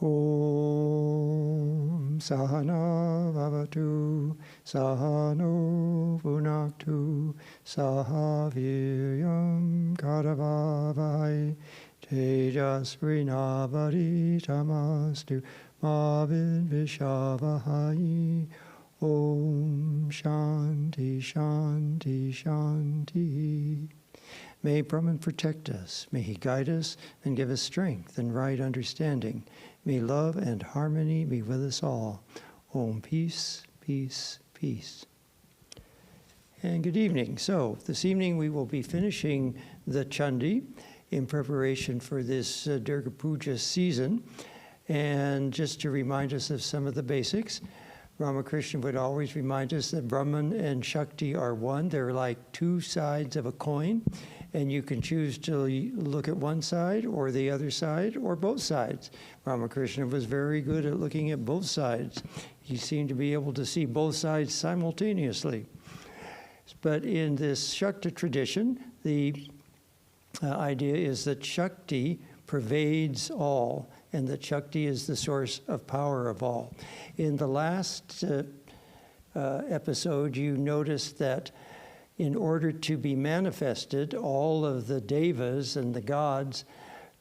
Om Sahana Vavatu Sahano Vunaktu Sahaviryam Karavavai Tejasvinavadi Tamastu Mavid Vishavahai. Om Shanti Shanti Shanti. May Brahman protect us. May he guide us and give us strength and right understanding. May love and harmony be with us all. Om, peace, peace, peace. And good evening. So this evening we will be finishing the Chandi in preparation for this Durga Puja season. And just to remind us of some of the basics, Ramakrishna would always remind us that Brahman and Shakti are one. They're like two sides of a coin, and you can choose to look at one side or the other side or both sides. Ramakrishna was very good at looking at both sides. He seemed to be able to see both sides simultaneously. But in this Shakti tradition, the idea is that Shakti pervades all, and that Shakti is the source of power of all. In the last episode, you noticed that in order to be manifested, all of the devas and the gods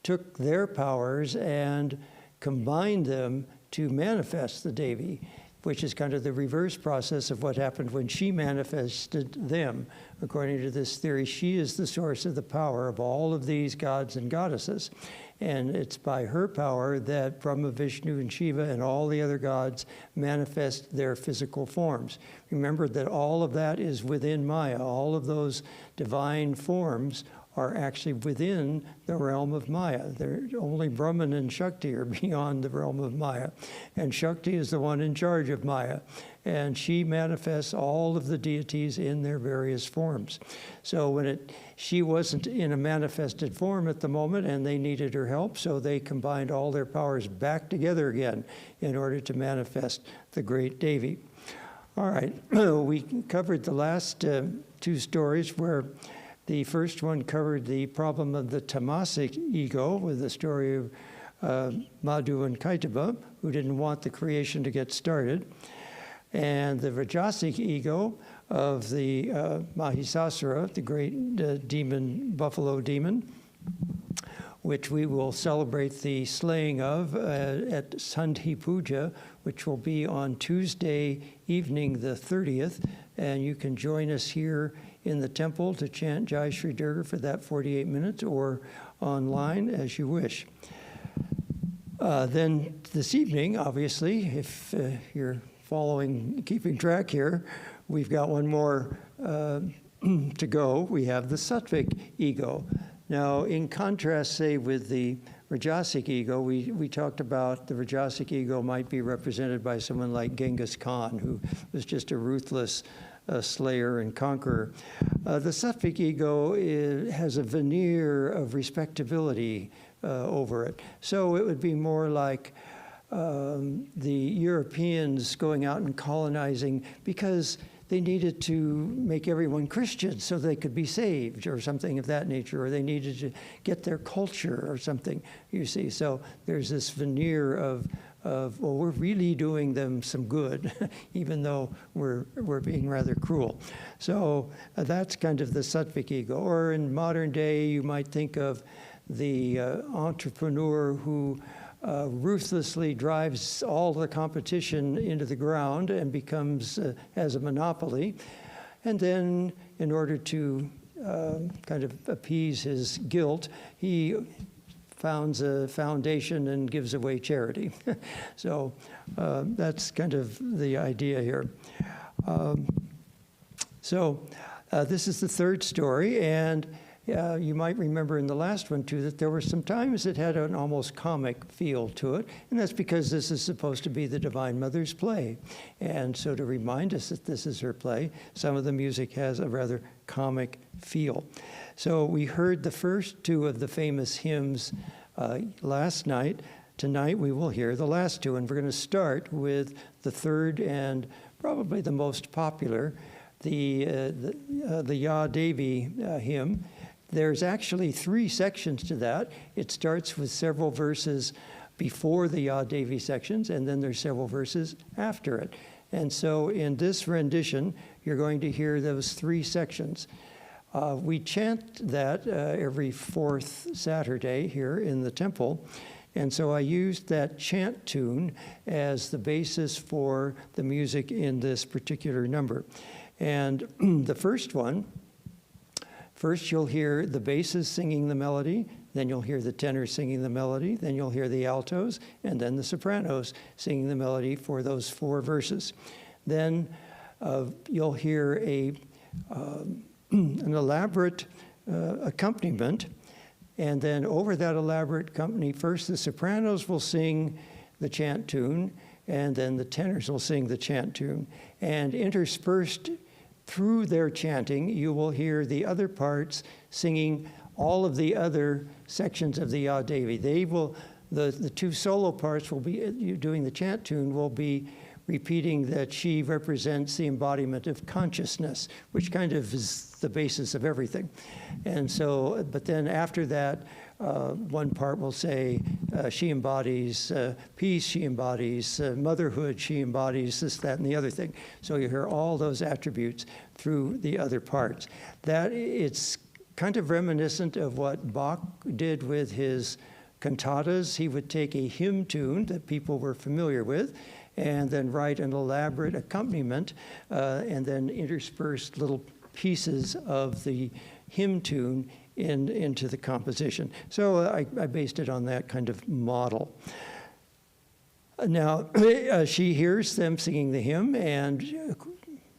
took their powers and combined them to manifest the Devi, which is kind of the reverse process of what happened when she manifested them. According to this theory, she is the source of the power of all of these gods and goddesses. And it's by her power that Brahma, Vishnu, and Shiva and all the other gods manifest their physical forms. Remember that all of that is within Maya. All of those divine forms are actually within the realm of Maya. Only Brahman and Shakti are beyond the realm of Maya. And Shakti is the one in charge of Maya. And she manifests all of the deities in their various forms. So when she wasn't in a manifested form at the moment and they needed her help, so they combined all their powers back together again in order to manifest the great Devi. All right, we covered the last two stories where the first one covered the problem of the tamasic ego with the story of Madhu and Kaitaba, who didn't want the creation to get started, and the rajasic ego of the Mahisasura, the great demon, buffalo demon, which we will celebrate the slaying of at Sandhi Puja, which will be on Tuesday evening, the 30th, and you can join us here in the temple to chant Jai Shri Durga for that 48 minutes or online as you wish. Then this evening, obviously, if you're keeping track here, we've got one more to go. We have the sattvic ego. Now, in contrast, say, with the rajasic ego, we talked about the rajasic ego might be represented by someone like Genghis Khan, who was just a ruthless slayer and conqueror. The sattvic ego has a veneer of respectability over it. So it would be more like the Europeans going out and colonizing because they needed to make everyone Christian so they could be saved or something of that nature, or they needed to get their culture or something, you see. So there's this veneer of well, we're really doing them some good, even though we're being rather cruel. So that's kind of the sattvic ego. Or in modern day, you might think of the entrepreneur who ruthlessly drives all the competition into the ground and has a monopoly. And then in order to kind of appease his guilt, he founds a foundation and gives away charity. So that's kind of the idea here. This is the third story, and you might remember in the last one, too, that there were some times it had an almost comic feel to it, and that's because this is supposed to be the Divine Mother's play. And so to remind us that this is her play, some of the music has a rather comic feel. So we heard the first two of the famous hymns last night. Tonight we will hear the last two, and we're going to start with the third and probably the most popular, the Ya Devi hymn. There's actually 3 sections to that. It starts with several verses before the Ya Devi sections, and then there's several verses after it. And so in this rendition, you're going to hear those 3 sections. We chant that every 4th Saturday here in the temple. And so I used that chant tune as the basis for the music in this particular number. And the first one, first you'll hear the basses singing the melody, then you'll hear the tenors singing the melody, then you'll hear the altos, and then the sopranos singing the melody for those 4 verses. Then you'll hear an elaborate accompaniment, and then over that elaborate company, first the sopranos will sing the chant tune, and then the tenors will sing the chant tune. And interspersed through their chanting, you will hear the other parts singing all of the other sections of the Ya Devi. They will, the 2 solo parts will be, doing the chant tune will be repeating that she represents the embodiment of consciousness, which kind of is the basis of everything. And so, but then after that, one part will say she embodies peace, she embodies motherhood, she embodies this, that, and the other thing. So you hear all those attributes through the other parts. That it's kind of reminiscent of what Bach did with his cantatas. He would take a hymn tune that people were familiar with, and then write an elaborate accompaniment, and then intersperse little pieces of the hymn tune into the composition. So I based it on that kind of model. Now, she hears them singing the hymn, and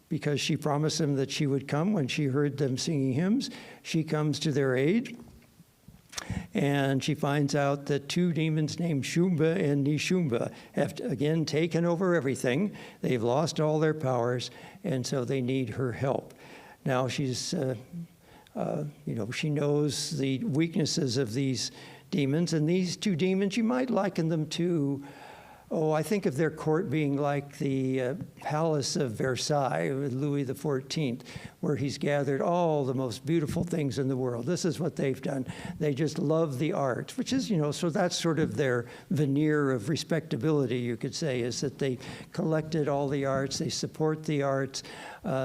because she promised them that she would come when she heard them singing hymns, she comes to their aid. And she finds out that 2 demons named Shumba and Nishumba have, again, taken over everything. They've lost all their powers, and so they need her help. Now she's, she knows the weaknesses of these demons, and these 2 demons, you might liken them to, I think of their court being like the Palace of Versailles with Louis XIV, where he's gathered all the most beautiful things in the world. This is what they've done. They just love the arts, which is, so that's sort of their veneer of respectability, you could say, is that they collected all the arts, they support the arts,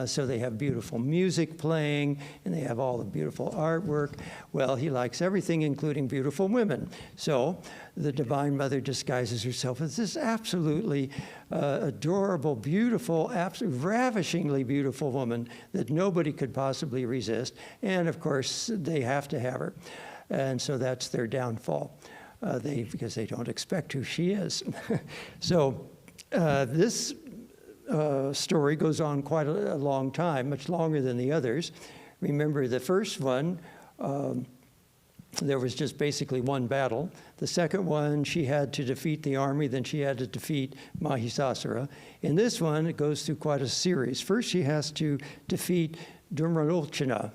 so they have beautiful music playing, and they have all the beautiful artwork. Well, he likes everything, including beautiful women. So the Divine Mother disguises herself as this absolutely adorable, beautiful, absolutely ravishingly beautiful woman that nobody could possibly resist. And of course, they have to have her. And so that's their downfall, because they don't expect who she is. So this story goes on quite a long time, much longer than the others. Remember, the first one, there was just basically one battle. The second one, she had to defeat the army, then she had to defeat Mahisasura. In this one, it goes through quite a series. First, she has to defeat Durmalochana.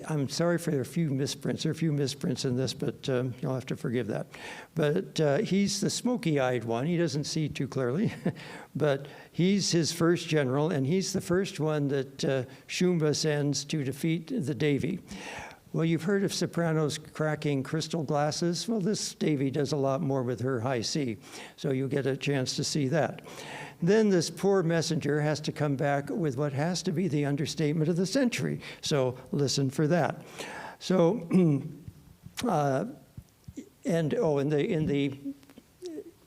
I'm sorry for a few misprints. There are a few misprints in this, but you'll have to forgive that. But he's the smoky-eyed one. He doesn't see too clearly. But he's his first general, and he's the first one that Shumba sends to defeat the Devi. Well, you've heard of sopranos cracking crystal glasses. Well, this Devi does a lot more with her high C, so you'll get a chance to see that. Then this poor messenger has to come back with what has to be the understatement of the century. So listen for that. So, in the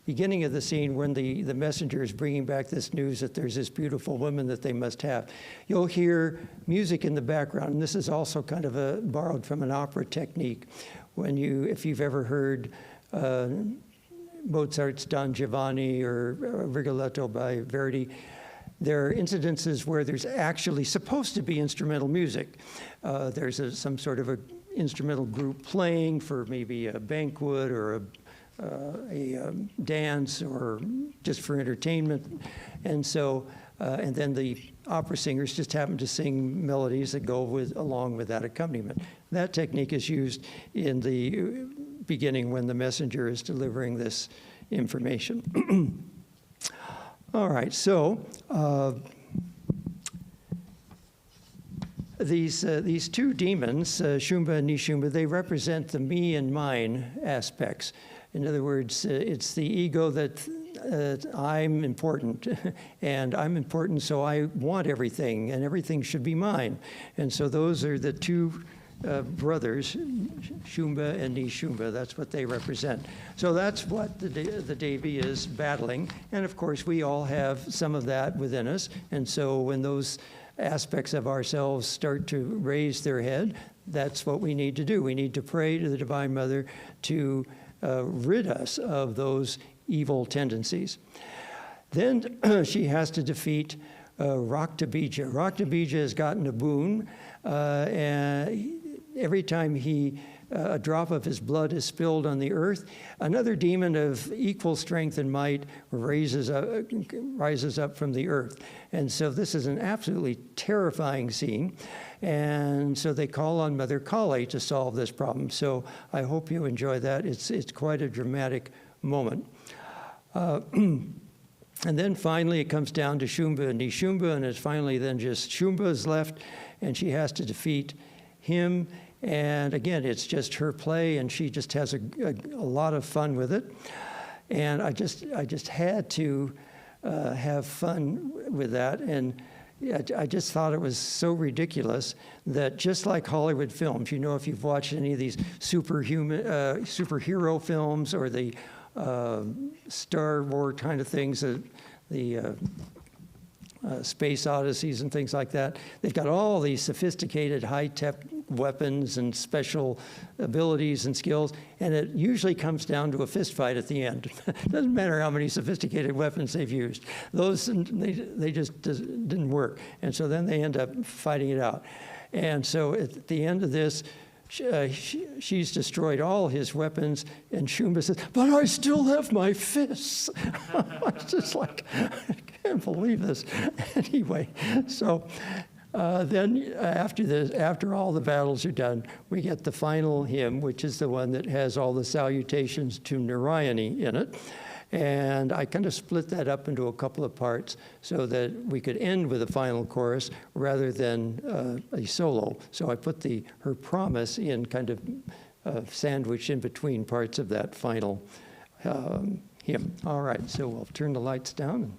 beginning of the scene, when the messenger is bringing back this news that there's this beautiful woman that they must have, you'll hear music in the background. And this is also kind of borrowed from an opera technique. If you've ever heard Mozart's Don Giovanni or Rigoletto by Verdi, there are incidences where there's actually supposed to be instrumental music. There's some sort of an instrumental group playing for maybe a banquet or a dance or just for entertainment. And so, and then the opera singers just happen to sing melodies that go along with that accompaniment. That technique is used in the beginning when the messenger is delivering this information. All right, so these two demons, Shumba and Nishumba, they represent the me and mine aspects. In other words, it's the ego that I'm important, and I'm important, so I want everything, and everything should be mine. And so those are the two brothers, Shumba and Nishumba. That's what they represent. So that's what the Devi is battling. And of course, we all have some of that within us. And so when those aspects of ourselves start to raise their head, that's what we need to do. We need to pray to the Divine Mother to rid us of those evil tendencies. Then she has to defeat Raktabija. Raktabija has gotten a boon, and every time a drop of his blood is spilled on the earth, another demon of equal strength and might rises up from the earth. And so this is an absolutely terrifying scene. And so they call on Mother Kali to solve this problem. So I hope you enjoy that. It's quite a dramatic moment. And then finally it comes down to Shumba and Nishumba, and it's finally then just Shumba is left, and she has to defeat him. And again, it's just her play, and she just has a lot of fun with it. And I just had to have fun with that. And I just thought it was so ridiculous that just like Hollywood films, you know, if you've watched any of these superhero films or the Star Wars kind of things, the space odysseys and things like that, they've got all these sophisticated high-tech weapons and special abilities and skills, and it usually comes down to a fist fight at the end. Doesn't matter how many sophisticated weapons they've used. Those, they just didn't work. And so then they end up fighting it out. And so at the end of this, she's destroyed all his weapons, and Shumba says, "But I still have my fists." It's just like, I can't believe this. Anyway, so then after all the battles are done, we get the final hymn, which is the one that has all the salutations to Narayani in it. And I kind of split that up into a couple of parts so that we could end with a final chorus rather than a solo. So I put her promise in kind of sandwiched in between parts of that final hymn. All right, so we'll turn the lights down.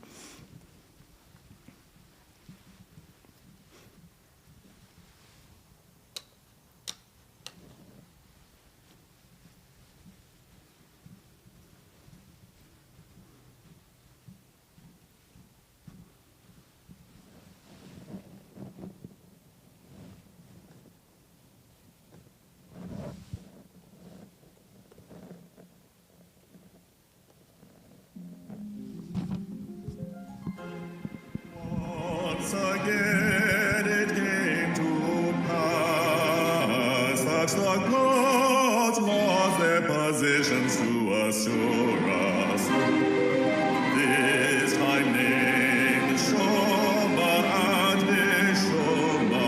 Again it came to pass that the gods lost their positions to assure us. This time named Shoma and Nishoma.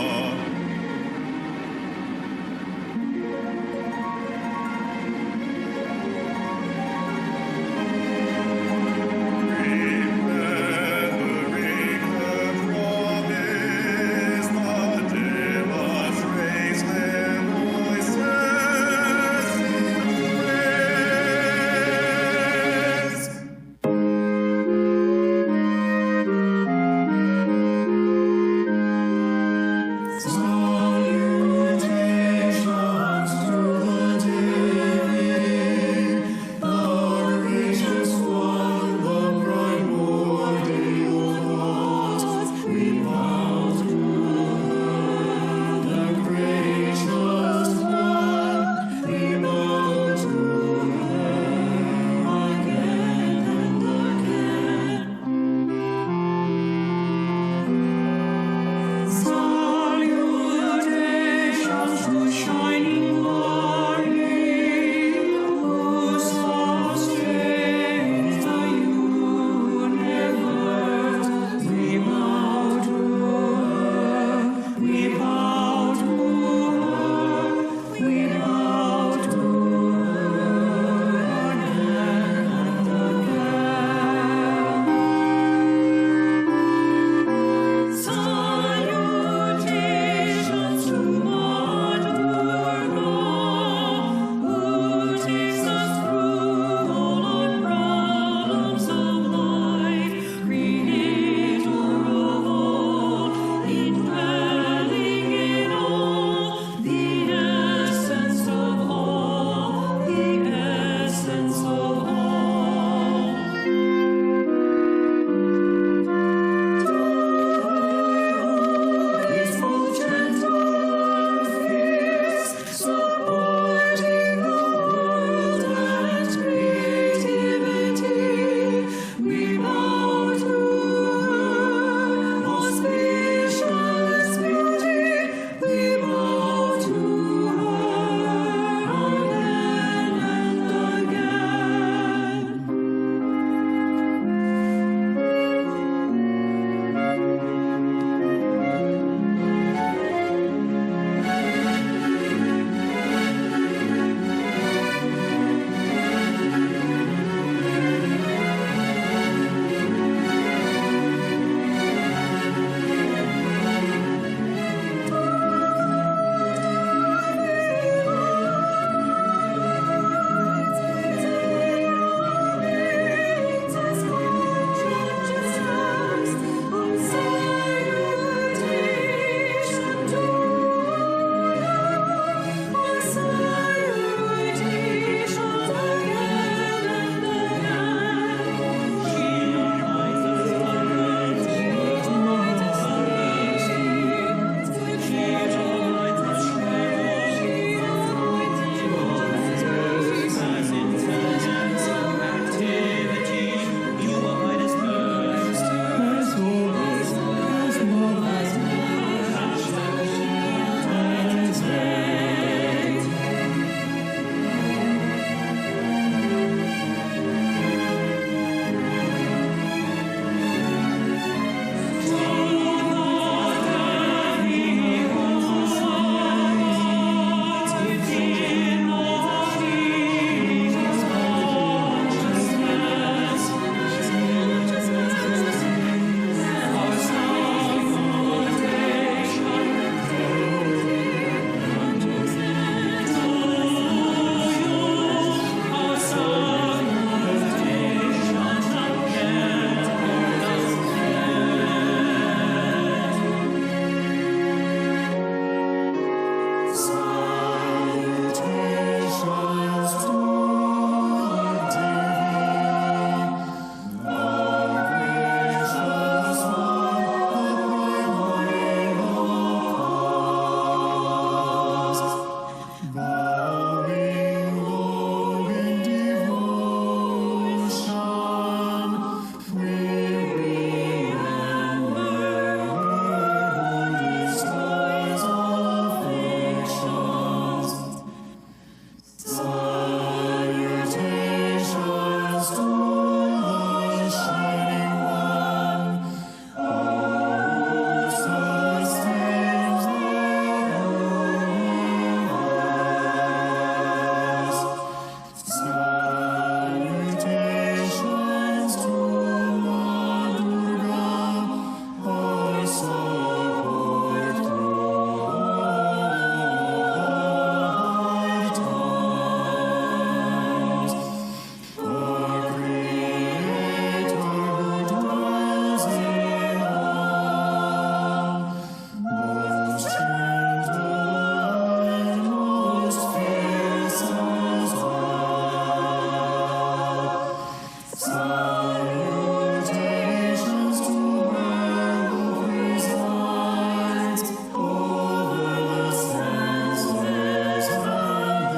Salutations to man who resides over the senseless and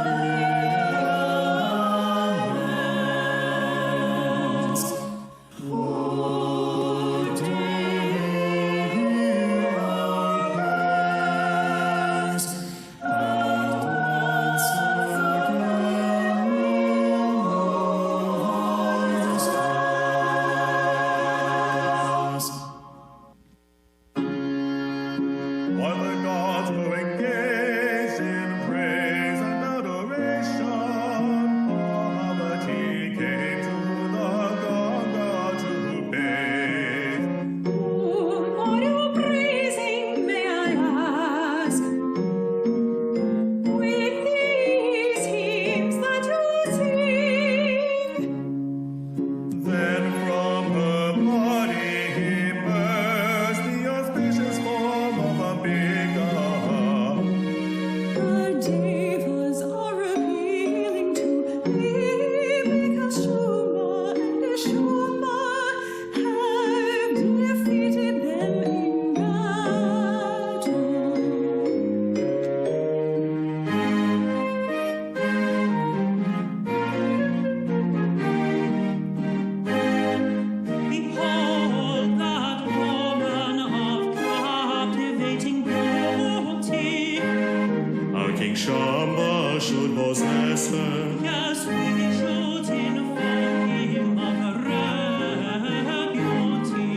elements. Would David hear our prayers, and once again rule our stars. While the gods were engaged in praise and adoration, Parvati came to the Ganga to bathe. Whom are you praising, may I ask? With these hymns that you sing, Then from her body emerged the auspicious form of a big god. the devas are appealing to me because Shuma and Shuma have defeated them in battle. Behold that woman of captivating beauty. Our King Shamba should possess her. Yes, we should inform him of her rare beauty.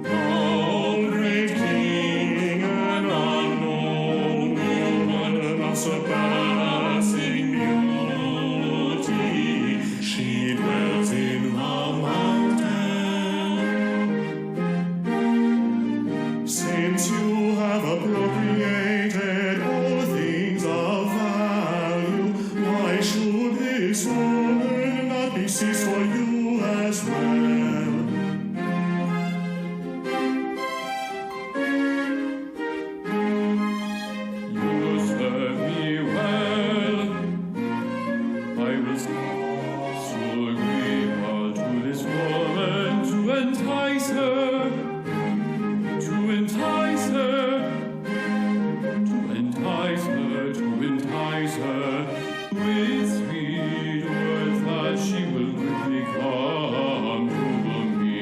O great King and unknown woman of surpassing beauty, she dwells in the mountain. Since you have appropriated all things of value, why should this woman not be seized for you as well? You serve me well. I will so agreeable to this woman to entice her, to entice her, to entice her, to entice her with sweet words that she will quickly come to me.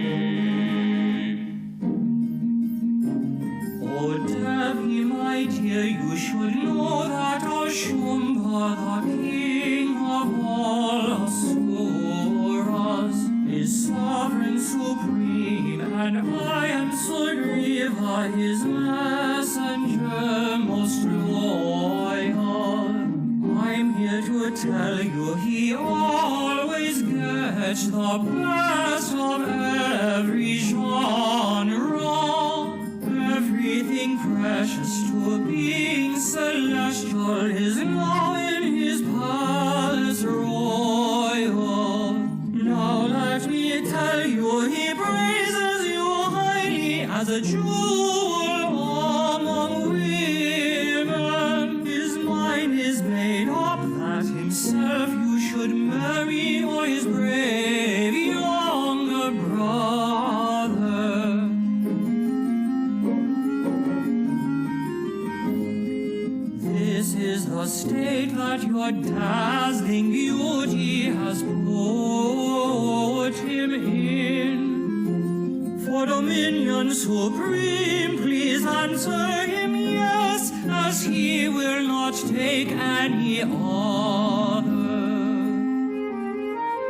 Oh, Devi, my dear, you should know that Shumba, the king of all asuras, is sovereign supreme, and I am Sugriva, his messenger, most loyal. I'm here to tell you he always gets the best of every genre. Everything precious to being celestial is now in his palace royal. Now let me tell you, he praises you highly as a jewel among women. His mind is made up that himself you should marry, or his brave younger brother. This is the state that your dazzling beauty has put him in. For dominion supreme, please answer him yes, as he will not take any other.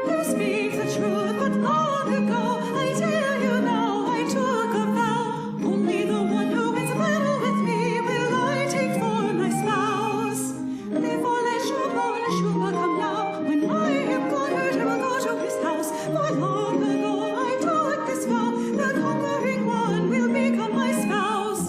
You speak the truth, but long ago, I tell you now, I took a vow. Only the one who wins battle with me will I take for my spouse. Therefore let Shubha come now. When I am gone, I will go to his house. For long ago I took this vow, the conquering one will become my spouse.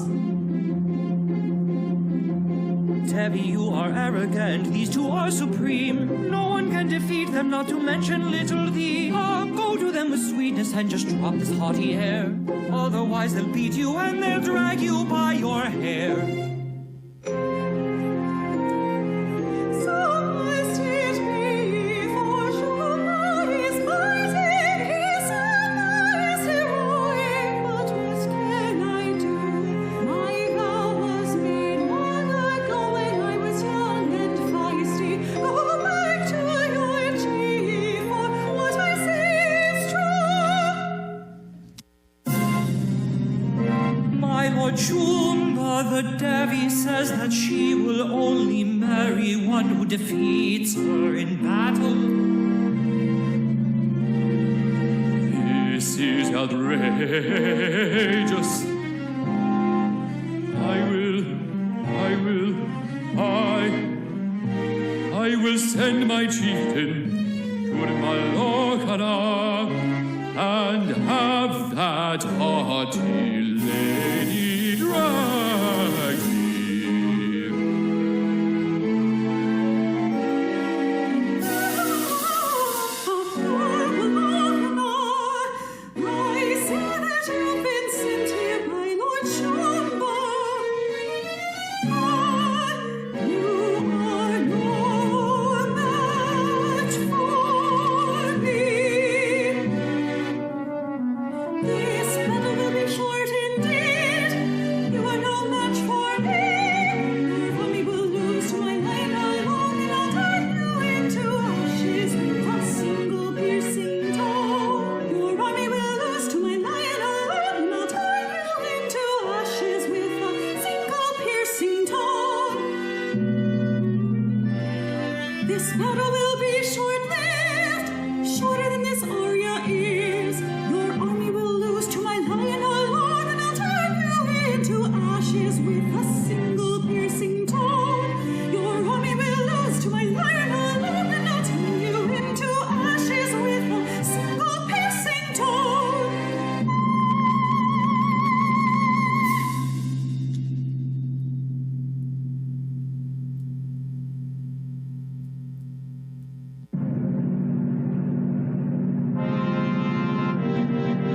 Devi, you are arrogant, these two are supreme. No one can defeat them, not to mention little thee. Go to them with sweetness and just drop this haughty air. Otherwise they'll beat you and they'll drag you by your hair. So must it be, for Shubha Chumba, the Devi says that she will only marry one who defeats her in battle. This is outrageous. I will send my chieftain to Malokana and have that haughty lady drag me. I see that you've been sent here by Lord Chumba. You are no match for me. This battle will be short indeed. You are no match for me. Your army will lose to my lion alone, and I'll turn you into ashes with a single piercing tone. Your army will lose to my lion alone, and I'll turn you into ashes with a single piercing tone. This battle will be short-lived, shorter than this aria is. Your army will lose to my lion alone, and I'll turn you into ashes with a single piercing tone. Your army will lose to my lion alone, and I'll turn you into ashes with a single piercing tone.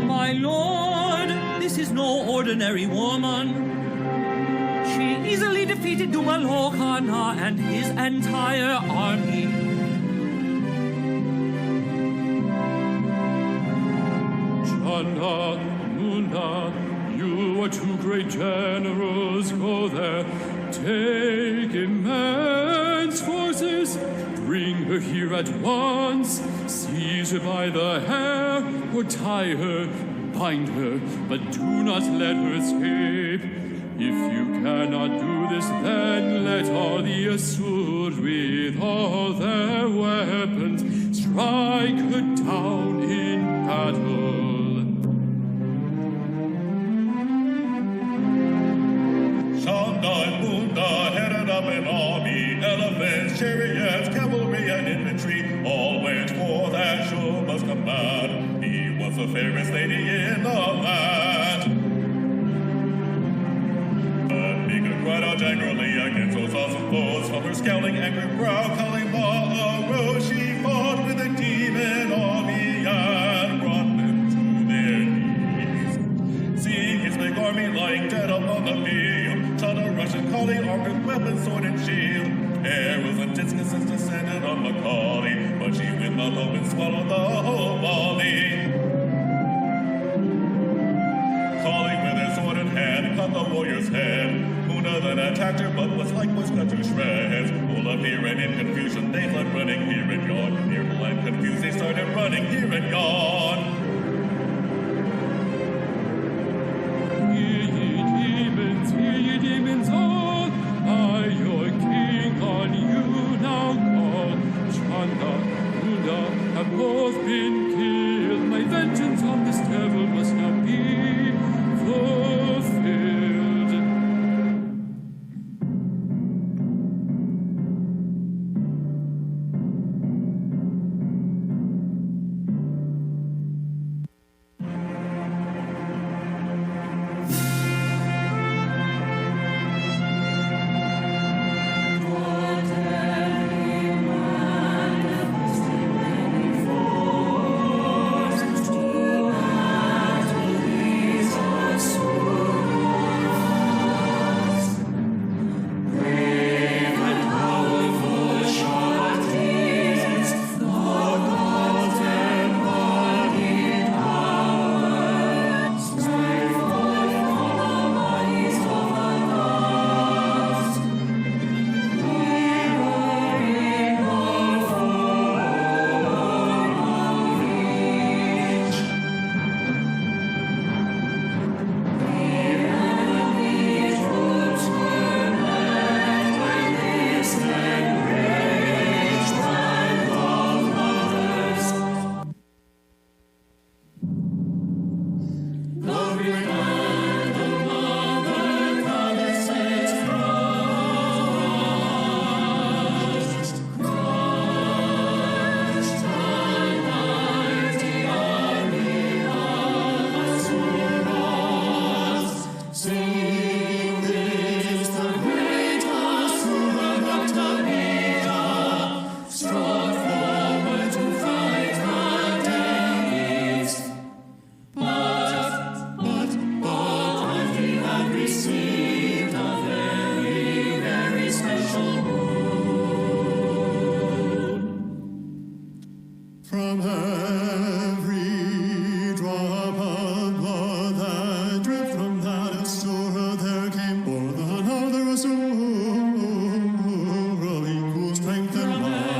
My lord, this is no ordinary woman. She easily defeated Dumalokana and his entire army. Chanda, Munda, you are two great generals. Go there, take immense forces, bring her here at once, seize her by the hair, or tie her, bind her, but do not let her escape. If you cannot do this, then let all the Asur with all their weapons strike her down in battle. Chanda and Munda headed up an army, elephants, chariots, cavalry, and infantry, all went forth at Shumba's command. He was the fairest lady in the land. But Mika cried out angrily against those awesome foes. From her scowling, angry brow, Kalima arose. She fought with a demon army and brought them to their knees. Seeing his big army lying dead upon the field, Chanda rushed and calling, armed with weapon, sword, and shield. Arrows and discuses descended on Macaulay, but she with the low and swallowed the whole volley. Calling with her sword in hand, cut the warrior's head. Muna then attacked her, but was likewise cut to shreds. All up here and in confusion, they fled running here and yon. Fearful and confused, they started running here and yon. Hear ye demons all, I your king on you now call. Chanda, Munda have both been killed. My vengeance on this devil must now be fulfilled. Force, From every drop of blood that dripped from that Asura, there came forth another Asura of equal strength and might.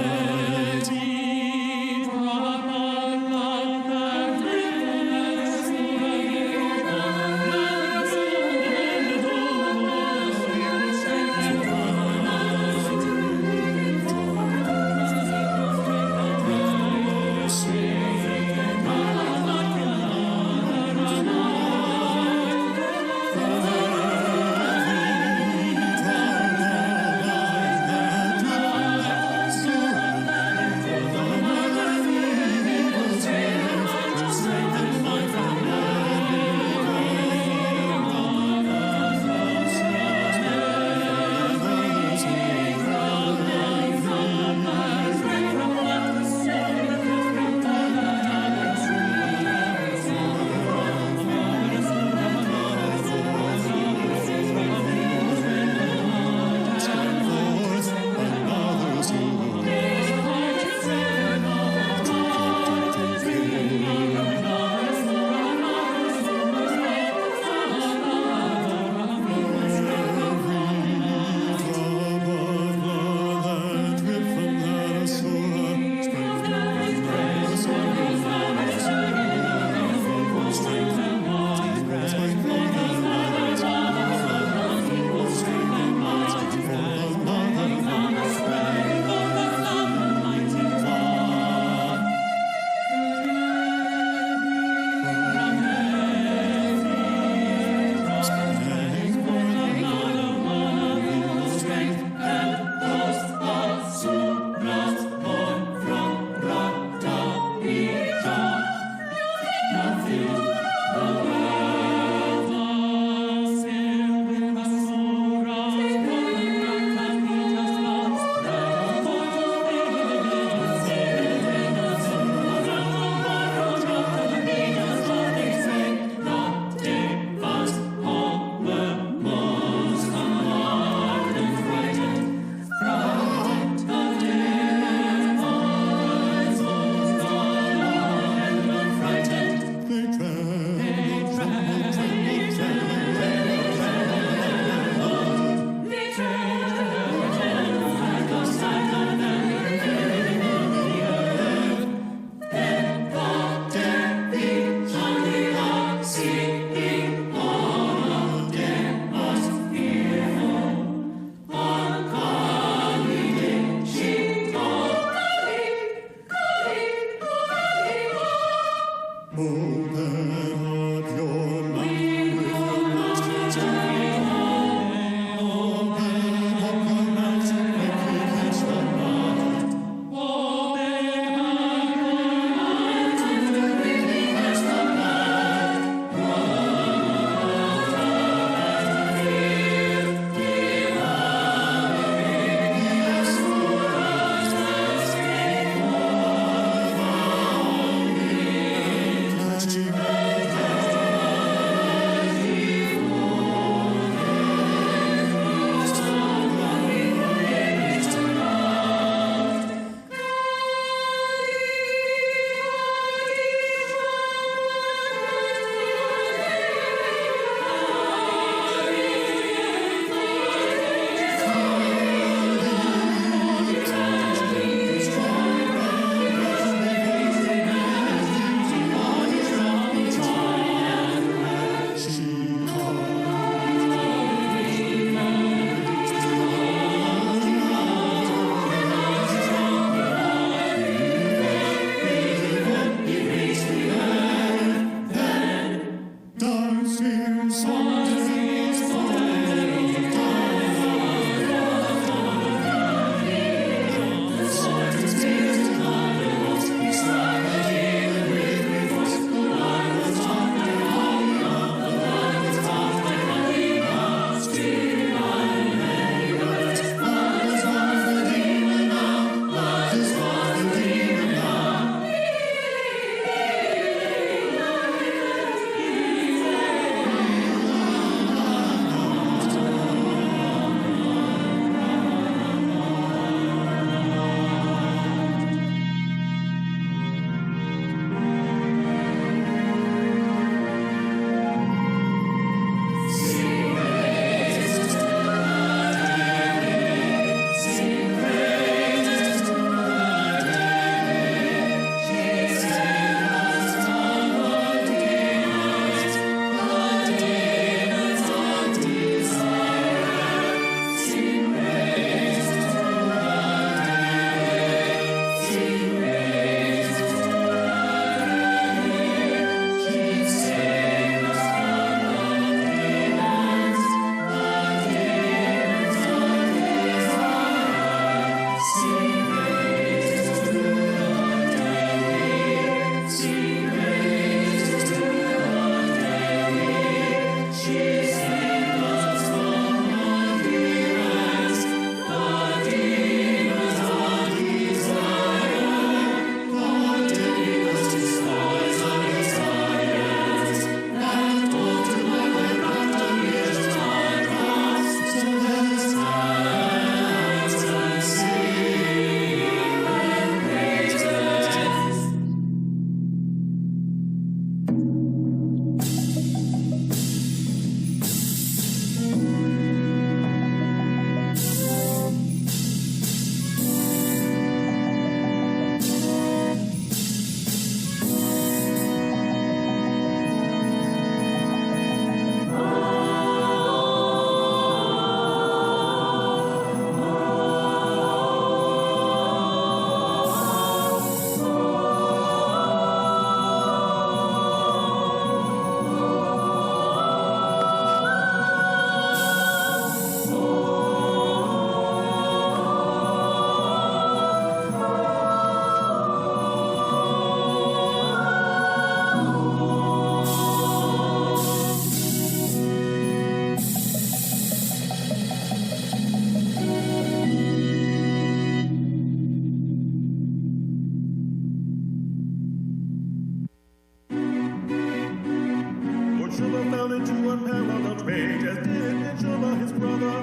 Shubha fell into unparalleled rage, as did Shubha his brother.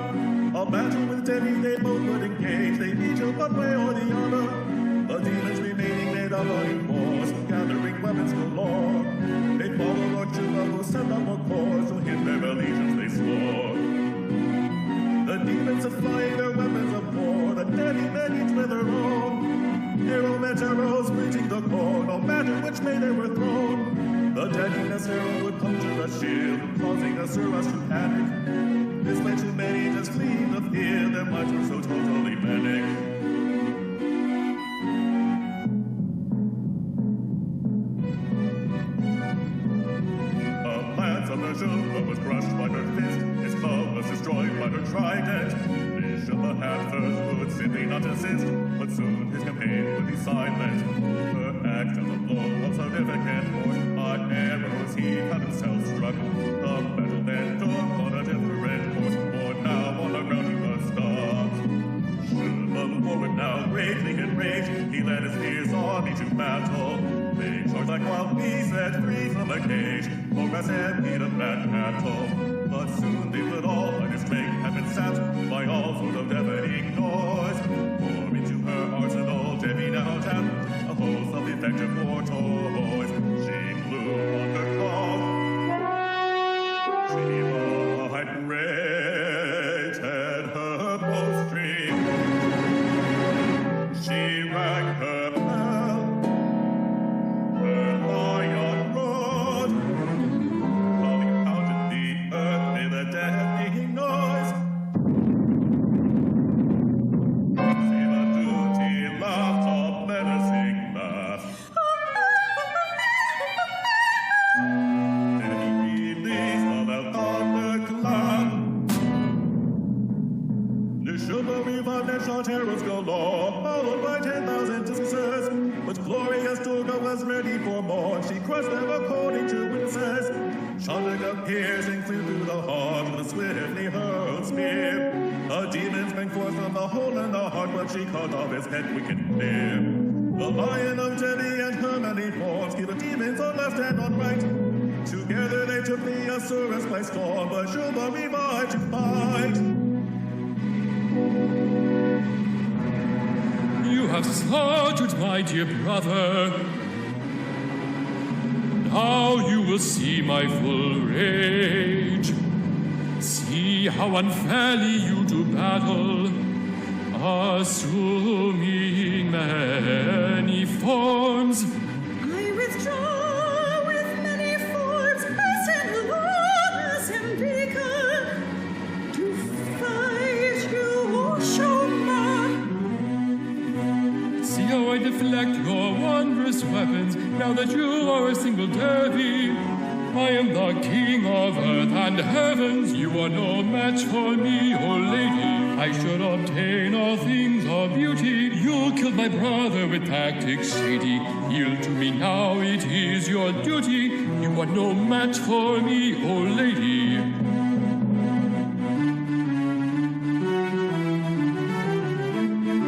A battle with Devi they both would engage, they each of one way or the other. The demons remaining made a running force, gathering weapons galore. They followed Lord Shubha, who sent out more corps, to hit their allegiance they swore. The demons are flying their weapons of war, the Devi men each with their own. Arrow met arrows, reaching the core, no matter which way they were thrown. The deadliness arrow would puncture a shield, causing Asuras to panic. This led to many just fleeing the fear, their minds were so totally panic. A lance of the Shubha was crushed by her fist, his club was destroyed by her trident. The Shubha had first would simply not assist, but soon his campaign would be silent. Her act of the blow was significant force, by arrows he had himself struck. The battle then took on a different course, for now on the ground he was stopped. Shubha forward now, greatly enraged, he led his fierce army to battle. They charged like wild beasts set free from a cage, for as emptied of that battle. But soon they would all find his strength had been sapped by all sorts of deafening noise. For into her arsenal Devi now tapped a host of effective war toys. She blew on her call. She vibrated her bowstring. She rang her bell. Her lion roared. Calling out in the earth made a deafening noise. See the duty laughed a menacing laugh. Then he released a loud thunderclap. The Shubha revived and shot arrows galore, followed by 10,000 sisters. But glorious Durga was ready for more. She crushed them according to witnesses. Chandi piercing flew through the heart with a swiftly hurled spear. A demon sprang forth from the hole in the heart, but she cut off his head wicked fear. The lion of Chandi and her many forms gave the demons on left and on right. Together they took the Asuras by storm, but Shubha revived to fight. You have slaughtered my dear brother. Now you will see my full rage. See how unfairly you do battle, assuming many forms. I withdraw with many forms, as in lawless and beacon, to fight you, O Shubha. See how I deflect your wondrous weapons, now that you are a single Devi. I am the king of earth and heavens. You are no match for me, O lady. I should obtain all things of beauty. You killed my brother with tactics shady. Yield to me now, it is your duty. You are no match for me, O lady.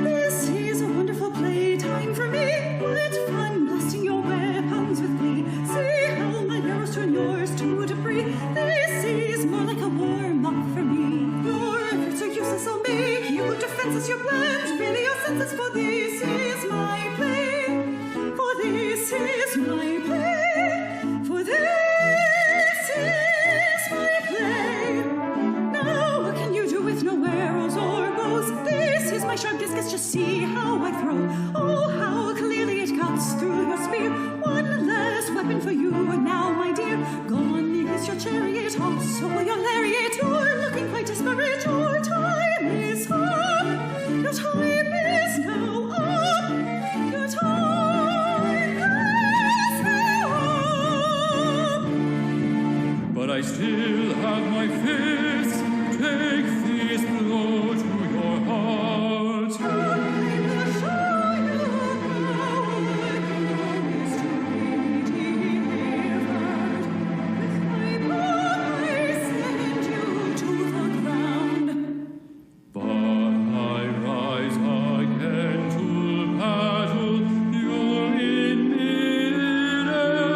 This is a wonderful playtime for me. What fun blasting your weapons with me. See how my arrows turn yours to debris. This is more like a warm-up for me. Your efforts are useless, I'll make you defenseless. Your plans really are senseless, for this is my play. For this is my play. For this is my play. Now what can you do with no arrows or bows? This is my sharp discus, just see how I throw. Oh, how clearly it cuts through your spear. One less weapon for you now, my dear. Gone is your chariot, also your lariat. You're looking quite desperate. Your time is up. Your time is now up. Your time is now up. But I still have my fists. Take this blow to your heart. I will show you how I promise to be delivered. With my bow I send you to the ground. But I rise again to battle. You're in mid-air.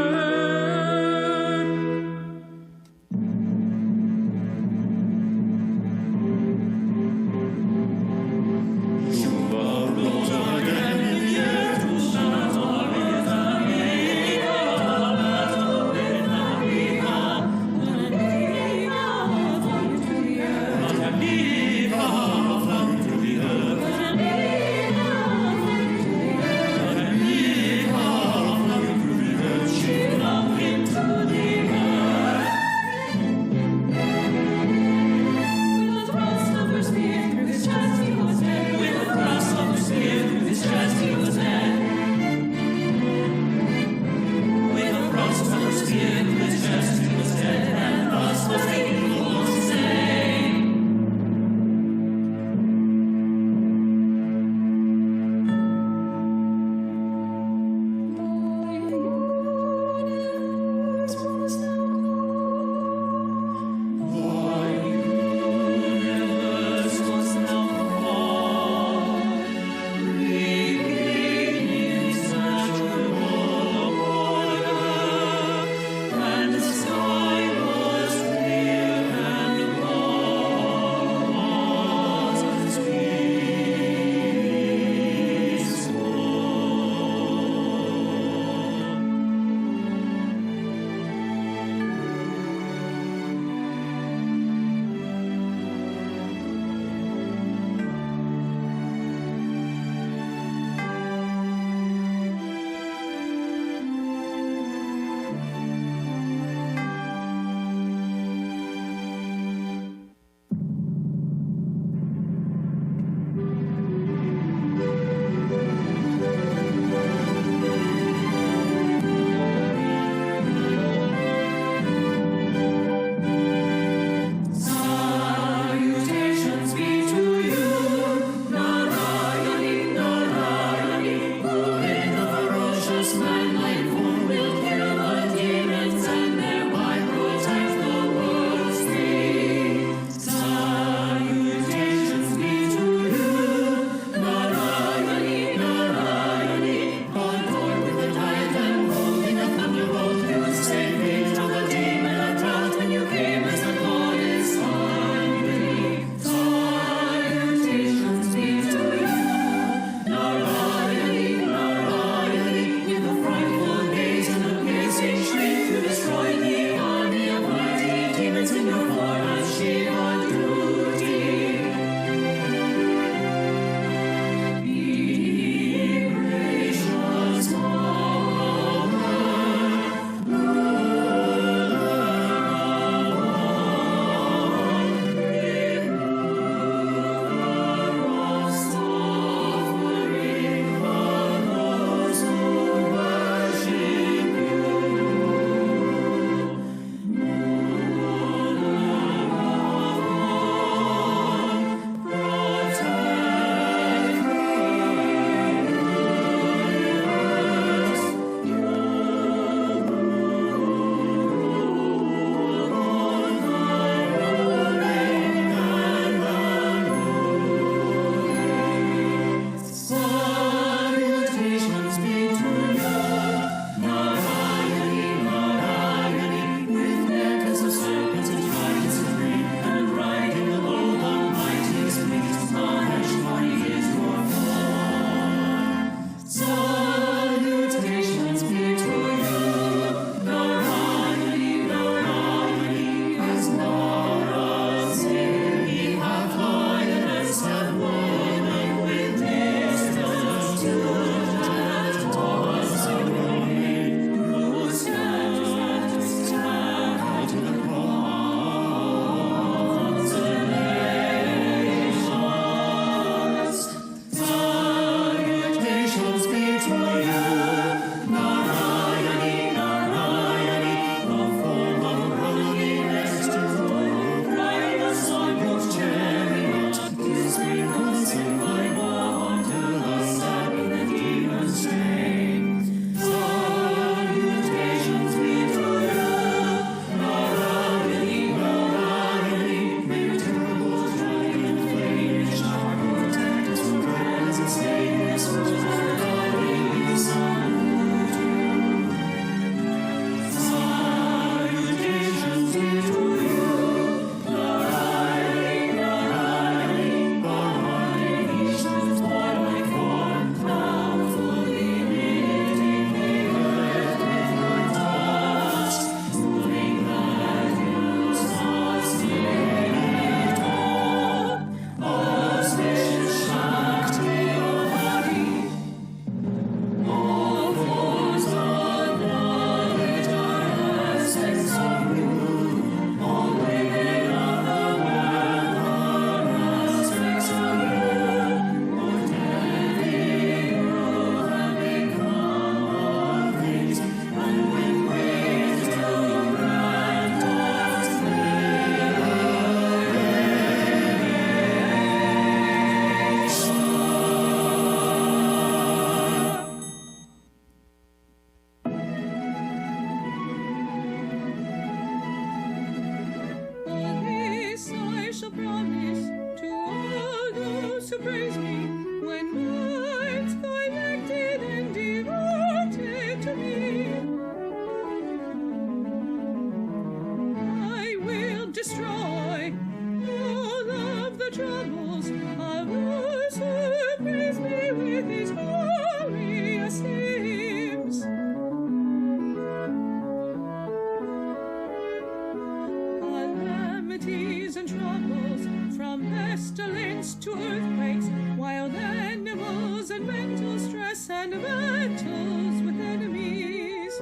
from pestilence to earthquakes, wild animals and mental stress and battles with enemies.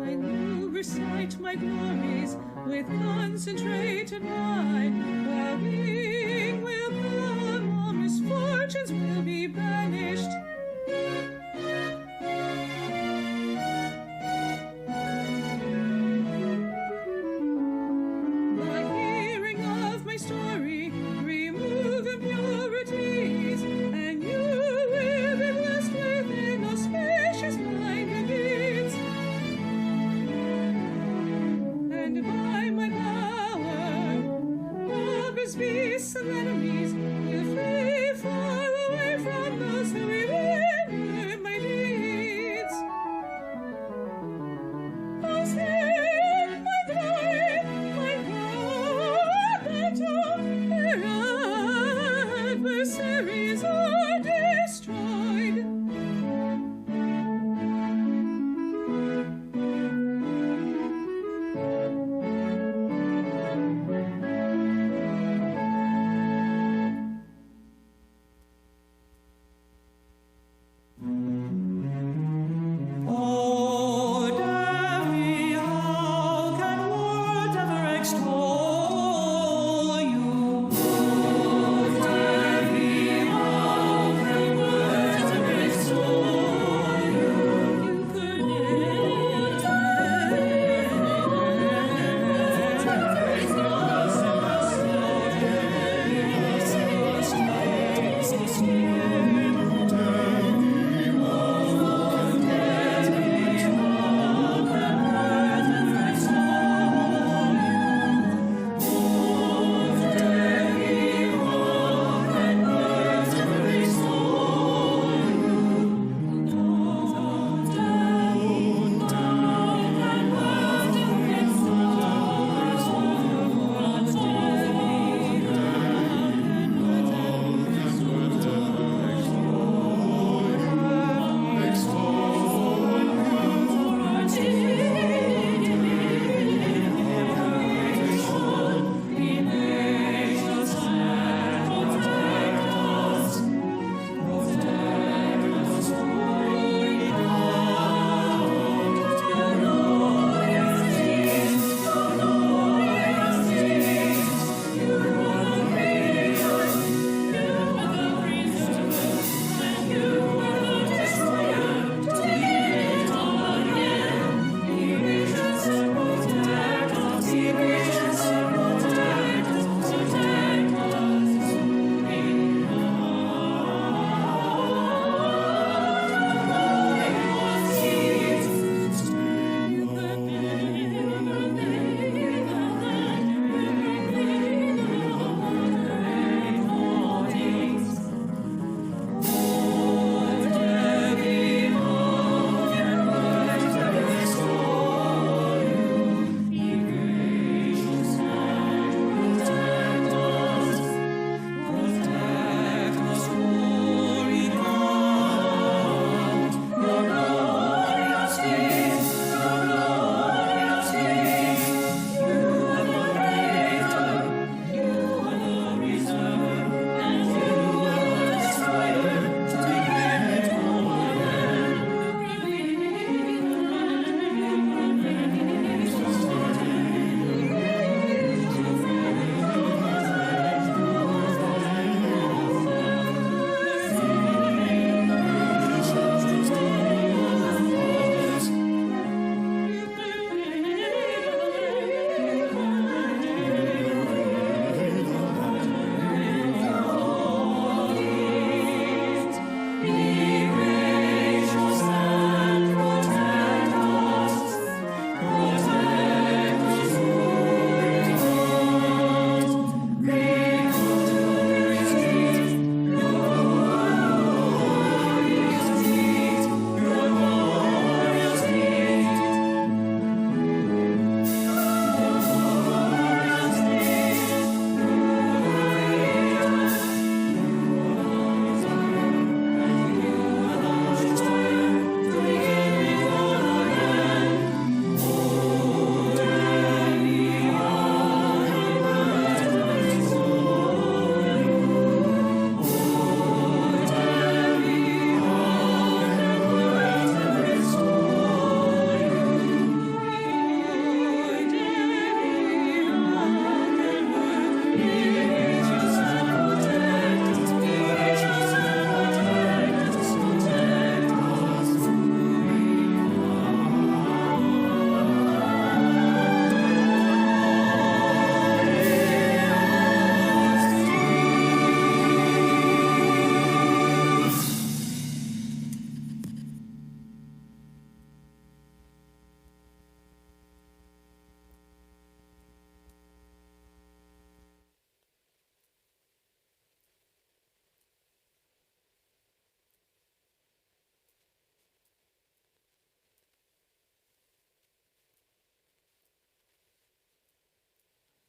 I will recite my glories with concentrated mind. Well-being will come, all misfortunes will be banished. By hearing of my story, remove impurities, and you will be blessed with an auspicious mind and deeds. And by my power, robbers, beasts, and enemies will flee far away from those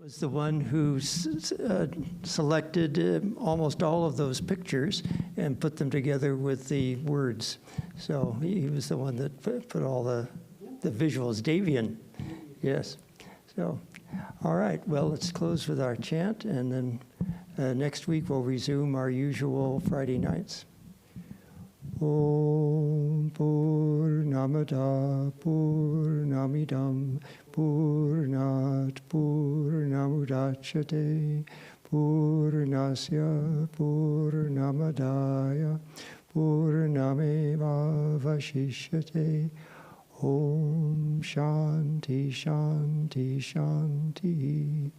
Was the one who selected almost all of those pictures and put them together with the words. So he was the one that put all the visuals. Davian, yes. So, all right, well, let's close with our chant, and then next week we'll resume our usual Friday nights. Om Purnamada Purnamidam Purnat Purnamudachyate Purnasya Purnamadaya Purnameva Vashishyate. Om Shanti Shanti Shanti.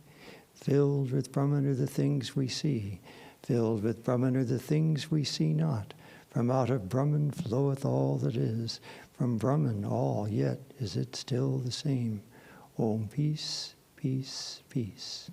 Filled with Brahman are the things we see. Filled with Brahman are the things we see not. From out of Brahman floweth all that is. From Brahman all, yet is it still the same. Om, peace, peace, peace.